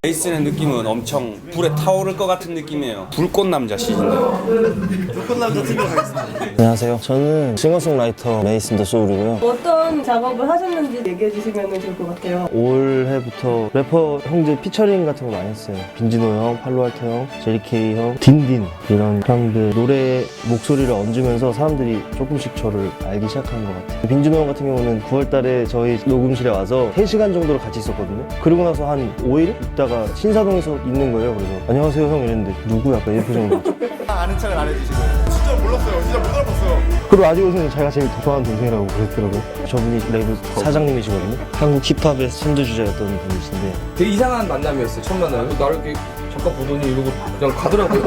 베이스의 느낌은 엄청 불에 타오를 것 같은 느낌이에요. 불꽃 남자 시즌. 불꽃 남자 팀으로 가겠습니다. 안녕하세요. 저는 싱어송라이터 메이슨 더 소울이고요. 어떤 작업을 하셨는지 얘기해 주시면 좋을 것 같아요. 올해부터 래퍼 형들 피처링 같은 거 많이 했어요. 빈지노 형, 팔로알토 형, 제리케이 형, 딘딘 이런 형들 노래 목소리를 얹으면서 사람들이 조금씩 저를 알기 시작한 것 같아요. 빈지노 형 같은 경우는 9월 달에 저희 녹음실에 와서 3시간 정도를 같이 있었거든요. 그러고 나서 한 5일 있다가 신사동에서 있는 거예요. 그래서 안녕하세요 형 이랬는데 누구 약간 이런 표정으로 아는 척을 안 해주시고요. 진짜 몰랐어요. 진짜 못 알아봤어요. 그리고 아직은 제가 제일 좋아하는 동생이라고 그랬더라고요. 저분이 레이블 사장님이시거든요. 한국 힙합의 선두주자였던 분이신데 되게 이상한 만남이었어요. 첫 만남에 나를 이렇게 잠깐 보더니 이러고 그냥 가더라고요.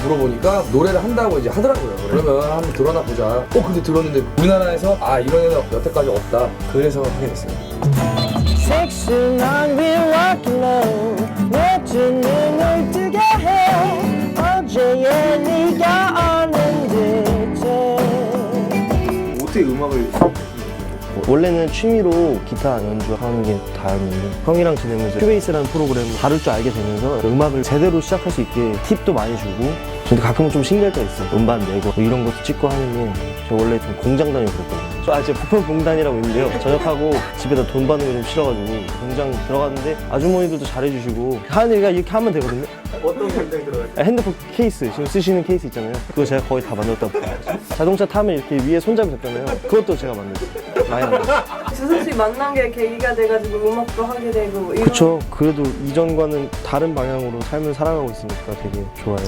물어보니까 노래를 한다고 이제 하더라고요. 그러면 한번 들어나 보자. 근데 들었는데 우리나라에서 이런 애는 여태까지 없다. 그래서 하게 됐어요. Section on we walk low 내 눈을 뜨게 해 어제의 네가 오는데 어떻게 음악을 원래는 취미로 기타 연주하는 게 다였는데 형이랑 지내면서 큐베이스라는 프로그램을 다룰 줄 알게 되면서 음악을 제대로 시작할 수 있게 팁도 많이 주고 근데 가끔은 좀 신기할 때가 있어요. 음반 내고 뭐 이런 것도 찍고 하는 게 저 원래 좀 공장 다니고 그랬거든요. 제가 부평공단이라고 있는데요. 전역하고 집에다 돈 받는 거 좀 싫어가지고 공장 들어갔는데 아주머니들도 잘해주시고 하는 얘기가 이렇게 하면 되거든요. 어떤 공장 들어가요? 핸드폰 케이스, 지금 쓰시는 케이스 있잖아요. 그거 제가 거의 다 만들었다고 봐요. 자동차 타면 이렇게 위에 손잡이 잡잖아요. 그것도 제가 만들었어요. 많이 만들었어요. 주석 씨 만난 게 계기가 돼가지고 음악도 하게 되고 이런. 그쵸. 그래도 이전과는 다른 방향으로 삶을 살아가고 있으니까 되게 좋아요.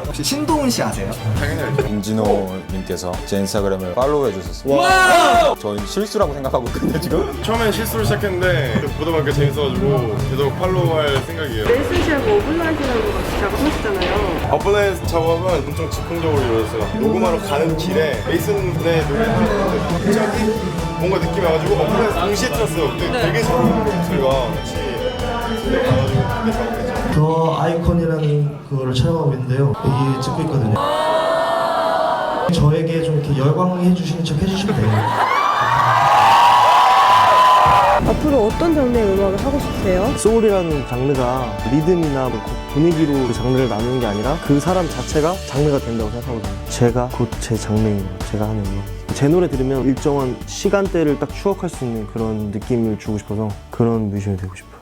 혹시 신동훈 씨 아세요? 빈지노님께서 제 인스타그램을 팔로우해 주셨습니다. 저희 실수라고 생각하고 있거든요 지금. 처음엔 실수로 시작했는데 보다 보니까 재밌어가지고 계속 팔로우할 생각이에요. 메이슨 씨하고 오블라이트라고 같이 작업하셨잖아요. 어플라이트 작업은 엄청 즉흥적으로 이루어졌어요. 녹음하러 가는 길에 메이슨의 노래를 하는데 갑자기 뭔가 느낌이 와가지고 어플라이트 동시에 틀었어요. 근데 되게 새로운 목소리가 같이 들려가지고 되게 작업했죠. 더 아이콘이라는 그거를 촬영하고 있는데요. 이게 찍고 있거든요. 저에게 좀 이렇게 열광해 주시는 척 해주시면 돼요. 앞으로 어떤 장르의 음악을 하고 싶으세요? 소울이라는 장르가 리듬이나 뭐 분위기로 그 장르를 나누는 게 아니라 그 사람 자체가 장르가 된다고 생각하거든요. 제가 곧 제 장르인 거예요. 제가 하는 음악. 제 노래 들으면 일정한 시간대를 딱 추억할 수 있는 그런 느낌을 주고 싶어서 그런 뮤지션이 되고 싶어요.